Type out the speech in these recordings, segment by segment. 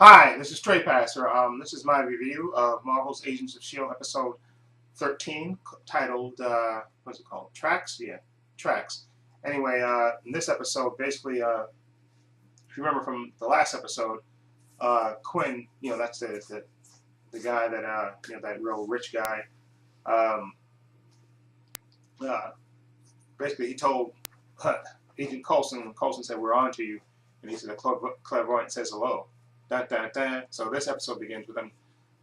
Hi, this is Trey Passer. This is my review of Marvel's Agents of S.H.I.E.L.D. episode 13, titled, what's it called? Tracks? Yeah, Tracks. Anyway, in this episode, basically, if you remember from the last episode, Quinn, that's the guy that, that real rich guy, um, uh, basically he told Agent Coulson, when Coulson said, "We're on to you," and he said, "A clairvoyant says hello." Dun, dun, dun. So this episode begins with them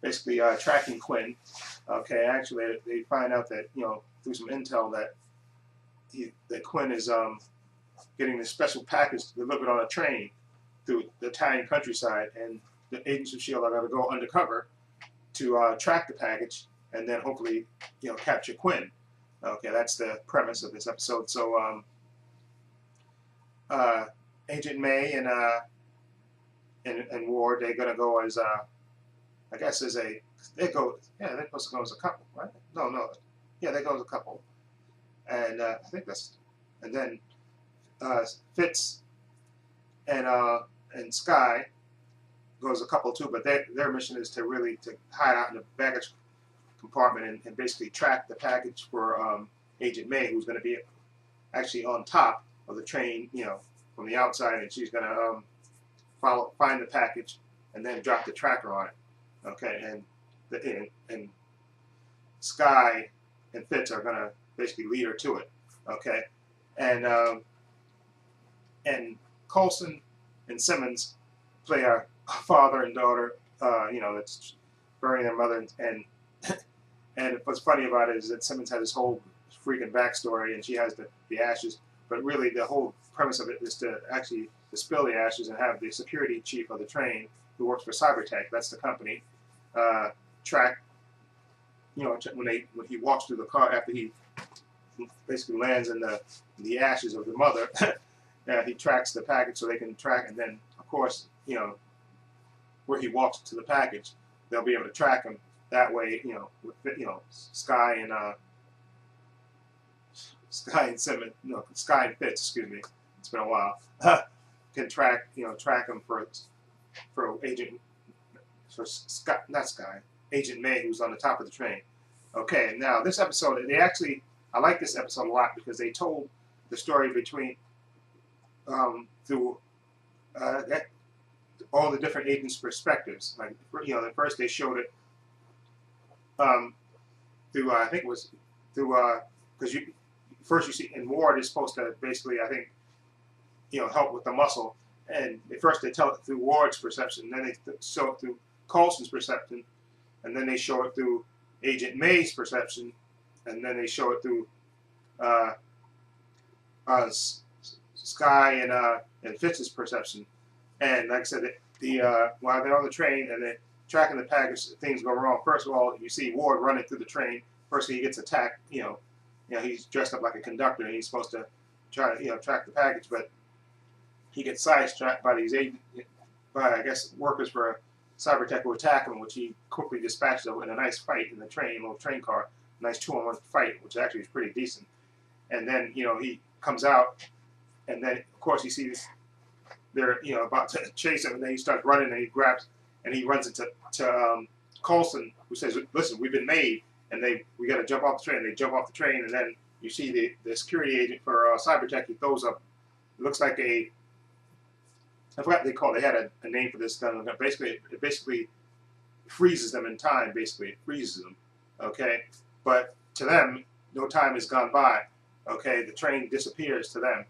basically tracking Quinn. Okay, actually, they find out that through some intel that Quinn is getting this special package delivered on a train through the Italian countryside, and the agents of S.H.I.E.L.D. are going to go undercover to track the package and then hopefully capture Quinn. Okay, that's the premise of this episode. So uh, Agent May and Ward, they're going to go as I guess as a they're supposed to go as a couple, right? No, yeah, they go as a couple, and I think that's and then Fitz and Sky goes a couple too, but their mission is to really to hide out in the baggage compartment and basically track the package for Agent May, who's going to be actually on top of the train, from the outside, and she's going to find the package and then drop the tracker on it. Okay, and Sky and Fitz are gonna basically lead her to it. Okay, and Coulson and Simmons play our father and daughter. That's burying their mother, and what's funny about it is that Simmons has this whole freaking backstory, and she has the ashes. But really, the whole premise of it is to actually spill the ashes and have the security chief of the train, who works for Cybertech, that's the company, track. When he walks through the car after he basically lands in the ashes of the mother, he tracks the package so they can track, and then of course where he walks to the package, they'll be able to track him that way. With Sky and Simmons, no, Sky and Fitz, excuse me. It's been a while. Can track him for Agent for Sky, not Sky, Agent May, who's on the top of the train. Okay, now this episode, I like this episode a lot because they told the story between through all the different agents' perspectives. Like at first they showed it through I think it was through because you see, and Ward is supposed to basically, I think, help with the muscle. And at first they tell it through Ward's perception, then they show it through Coulson's perception, and then they show it through Agent May's perception, and then they show it through uh, Sky and Fitz's perception. And like I said, while they're on the train and they're tracking the package, things go wrong. First of all, you see Ward running through the train. First, he gets attacked. He's dressed up like a conductor, and he's supposed to try to track the package, but he gets sidetracked by I guess workers for Cybertech who attack him, which he quickly dispatches in a nice fight in the little train car, a nice 2-on-1 fight, which actually is pretty decent. And then he comes out, and then of course he sees they're about to chase him, and then he starts running, and he runs into Coulson, who says, "Listen, we've been made, and we got to jump off the train." They jump off the train, and then you see the security agent for Cybertech. He throws up. It looks like I forgot what they call it. They had a name for this gun. It basically freezes them in time. Basically, it freezes them. Okay, but to them, no time has gone by. Okay, the train disappears to them,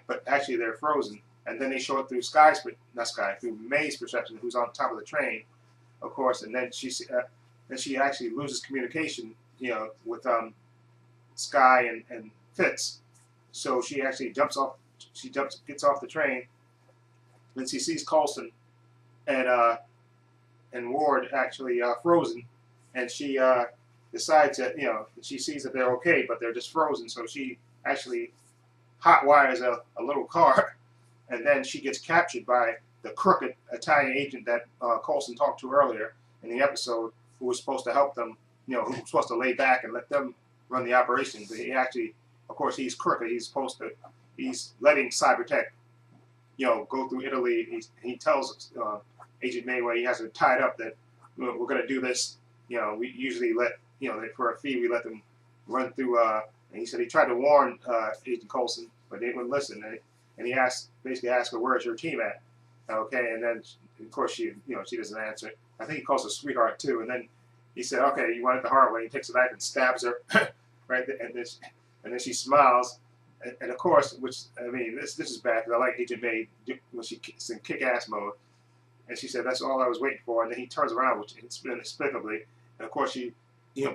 but actually they're frozen. And then they show it through through May's perception, who's on top of the train, of course. And then she actually loses communication, with Sky and Fitz. So she actually gets off the train, and she sees Coulson and Ward actually frozen, and she decides that she sees that they're okay, but they're just frozen. So she actually hot wires a little car, and then she gets captured by the crooked Italian agent that Coulson talked to earlier in the episode, who was supposed to help them, who was supposed to lay back and let them run the operation. But he actually, of course, he's crooked. He's letting Cybertech, go through Italy. He tells Agent May where he has her tied up that we're going to do this. You know, we usually let, you know, for a fee, we let them run through, and he said he tried to warn Agent Coulson, but they wouldn't listen. And he basically asked her, where's your team at? Okay, and then, of course, she doesn't answer. I think he calls her sweetheart, too. And then he said, okay, you want it the hard way. He takes a knife and stabs her, right there, and then she smiles. And of course, which, I mean, this is bad, because I like Agent May when she's in kick-ass mode. And she said, that's all I was waiting for. And then he turns around, which inexplicably. And of course, she,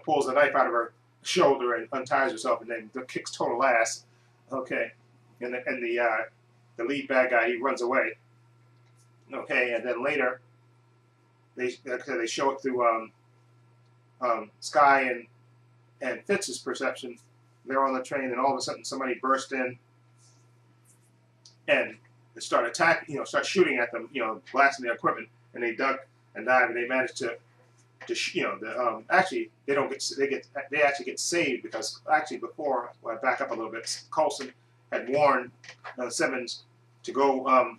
pulls the knife out of her shoulder and unties herself, and then kicks total ass. Okay, and the lead bad guy, he runs away. Okay, and then later they show it through Sky and Fitz's perception. They're on the train, and all of a sudden somebody burst in and start attacking, start shooting at them, blasting their equipment, and they duck and dive, and they manage to actually they actually get saved, because actually before, well, I back up a little bit, Coulson had warned Simmons to go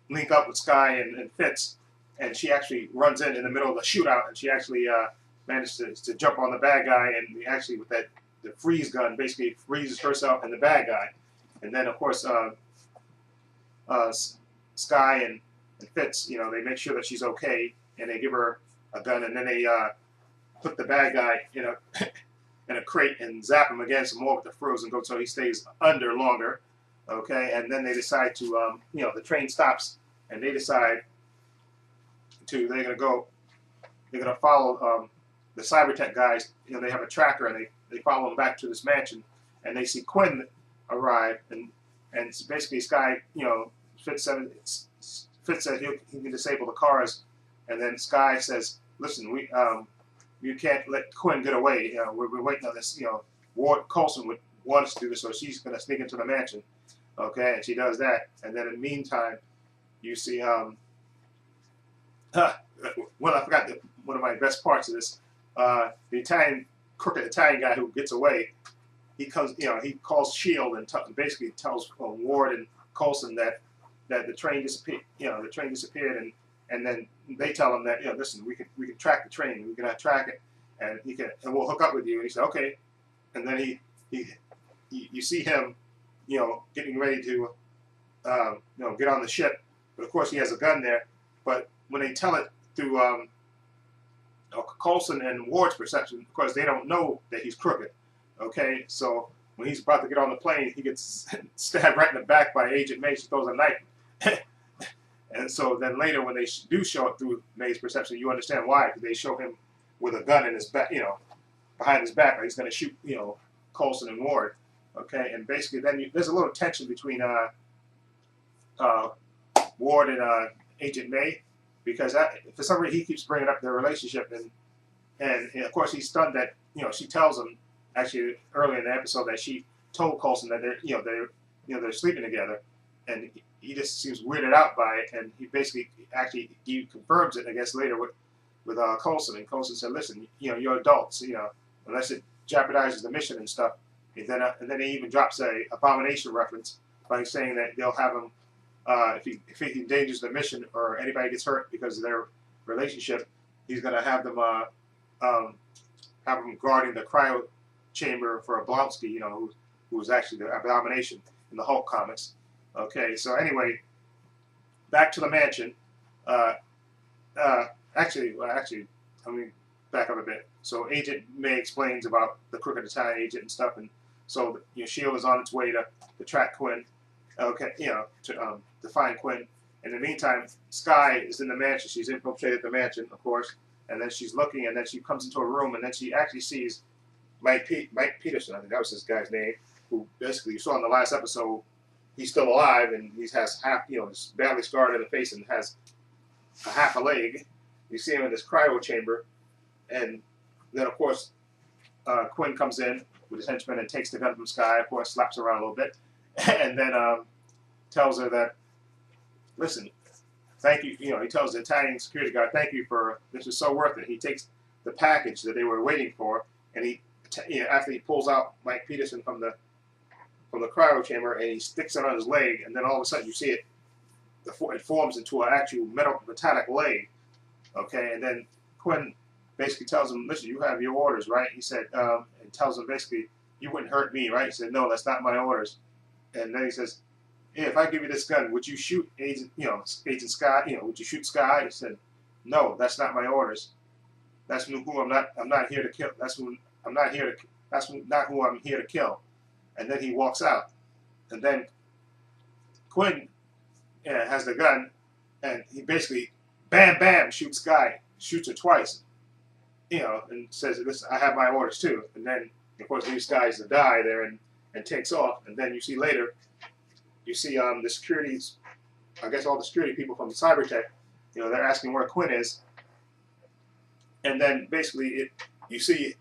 link up with Sky and Fitz, and she actually runs in the middle of the shootout, and she actually managed to jump on the bad guy, and actually with the freeze gun basically freezes herself and the bad guy. And then of course Sky and Fitz, they make sure that she's okay, and they give her a gun, and then they put the bad guy in a crate and zap him again some more with the frozen goat, so he stays under longer. Okay, and then they decide to the train stops, and they decide they're gonna follow the cybertech guys. They have a tracker, and they follow them back to this mansion, and they see Quinn arrive, and basically Sky, Fitz said he can disable the cars, and then Sky says, listen, you can't let Quinn get away. We're waiting on this. Ward Coulson would want us to do this, so she's gonna sneak into the mansion. Okay, and she does that, and then in the meantime, you see I forgot one of my best parts of this. The crooked Italian guy who gets away, he calls S.H.I.E.L.D. and basically tells Ward and Coulson that the train disappeared. The train disappeared, and then they tell him that listen, we can track the train, we can track it, and we'll hook up with you. And he said okay, and then you see him getting ready to get on the ship, but of course he has a gun there. But when they tell it through Coulson and Ward's perception, of course they don't know that he's crooked. Okay, so when he's about to get on the plane, he gets stabbed right in the back by Agent May. She throws a knife, and so then later when they do show it through May's perception, you understand why, because they show him with a gun in his back, behind his back, like he's going to shoot, Coulson and Ward. Okay, and basically then there's a little tension between Ward and Agent May, because for some reason he keeps bringing up their relationship, and of course he's stunned that she tells him actually early in the episode that she told Coulson that they're sleeping together, and he just seems weirded out by it, and he basically he confirms it I guess later with Coulson, and Coulson said, listen, you're adults, unless it jeopardizes the mission and stuff. And then he even drops a abomination reference by saying that they'll have him if he endangers the mission or anybody gets hurt because of their relationship, he's going to have them guarding the cryo chamber for Oblonsky, who was actually the abomination in the Hulk comics. Okay, so anyway, back to the mansion. Actually, let me back up a bit. So Agent May explains about the crooked Italian agent and stuff, and so S.H.I.E.L.D. is on its way to track Quinn. Okay, to find Quinn. In the meantime, Sky is in the mansion. She's infiltrated the mansion, of course, and then she's looking, and then she comes into a room, and then she actually sees Mike Peterson. I think that was this guy's name, who basically you saw in the last episode. He's still alive, and he has half, he's badly scarred in the face and has a half a leg. You see him in this cryo chamber, and then of course Quinn comes in with his henchman and takes the gun from Sky. Of course, slaps her around a little bit, and then tells her that, listen, thank you. He tells the Italian security guard, thank you for this was so worth it. He takes the package that they were waiting for, and after he pulls out Mike Peterson from the cryo chamber, and he sticks it on his leg, and then all of a sudden you see it it forms into an actual metallic leg. Okay, and then Quinn basically tells him, listen, you have your orders, right? He said, and tells him basically, you wouldn't hurt me, right? He said, no, that's not my orders. And then he says, yeah, if I give you this gun, would you shoot Agent Sky? Would you shoot Sky? He said, no, that's not my orders. That's who I'm not here to kill. That's who I'm not here to. That's not who I'm here to kill. And then he walks out. And then Quinn has the gun, and he basically, bam, bam, shoots Sky, shoots her twice. And says, listen, I have my orders too. And then, of course, leaves Sky to die there and takes off. And then you see later, the securities, I guess all the security people from the Cybertech, they're asking where Quinn is. And then basically you see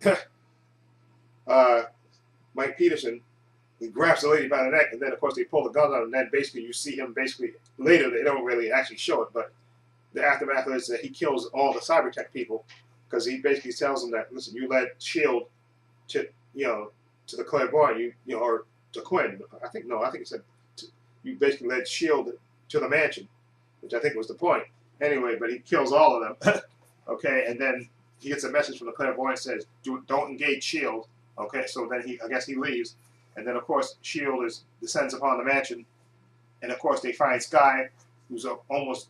Mike Peterson, he grabs the lady by the neck, and then of course they pull the gun out, and then basically you see him later, they don't really actually show it, but the aftermath is that he kills all the Cybertech people, because he basically tells them that, listen, you led S.H.I.E.L.D. to the clairvoyant, or to Quinn. I think he said you basically led S.H.I.E.L.D. to the mansion, which I think was the point. Anyway, but he kills all of them. Okay, and then he gets a message from the clairvoyant that says, don't engage S.H.I.E.L.D. Okay, so then I guess he leaves. And then, of course, S.H.I.E.L.D. descends upon the mansion. And, of course, they find Sky, who's almost,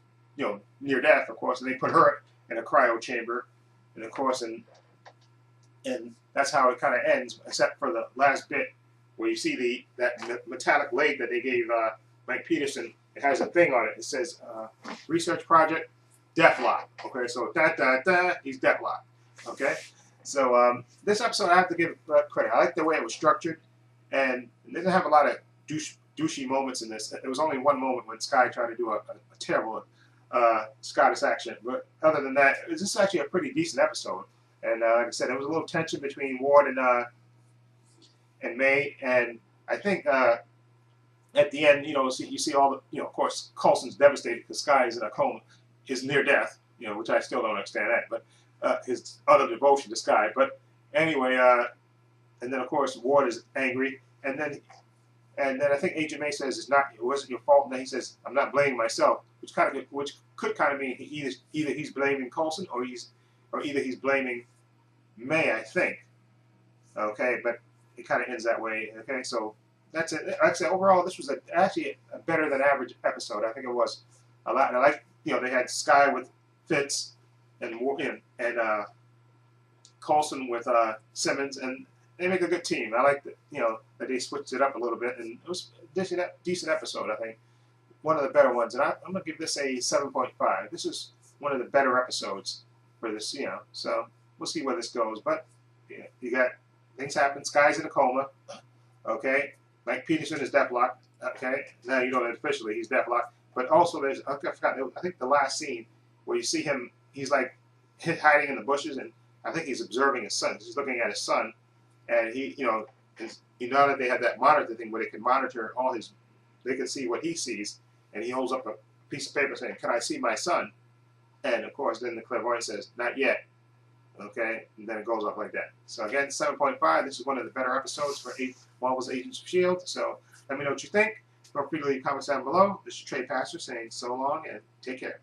near death, of course. And they put her in a cryo chamber. And, of course, and that's how it kind of ends, except for the last bit where you see that metallic leg that they gave Mike Peterson. It has a thing on it. It says, research project, Deathlock. Okay, so he's Deathlock. Okay, so this episode I have to give credit. I like the way it was structured, and it didn't have a lot of douchey moments in this. There was only one moment when Sky tried to do a terrible Scottish accent, but other than that, this is actually a pretty decent episode. And like I said, there was a little tension between Ward and May, and I think at the end, you see all the, of course, Coulson's devastated because Sky is in a coma, is near death, which I still don't understand that, but his utter devotion to Sky. But anyway, and then of course Ward is angry, and then I think Agent May says it wasn't your fault, and then he says, I'm not blaming myself, which could kind of mean either he's blaming Coulson or either he's blaming May, I think. Okay, but it kind of ends that way. Okay, so that's it. Like I said, overall, this was actually a better than average episode. I think it was a lot. And I like, they had Sky with Fitz and Coulson with Simmons, and they make a good team. I like that, that they switched it up a little bit, and it was a decent episode. I think one of the better ones, and I'm gonna give this a 7.5. This is one of the better episodes for this, So we'll see where this goes. But you got things happen. Sky's in a coma. Okay. Mike Peterson is Deathlock. Okay, now you know that officially he's Deathlock. But also there's, I forgot, I think the last scene where you see him, he's like hiding in the bushes, and I think he's observing his son. He's looking at his son, and he, that they have that monitor thing where they can monitor they can see what he sees, and he holds up a piece of paper saying, "Can I see my son?" And of course, then the clairvoyant says, "Not yet." Okay, and then it goes off like that. So again, 7.5. This is one of the better episodes for Marvel's Agents of S.H.I.E.L.D. So let me know what you think. Feel free to leave comments down below. This is Trey Pastor saying so long and take care.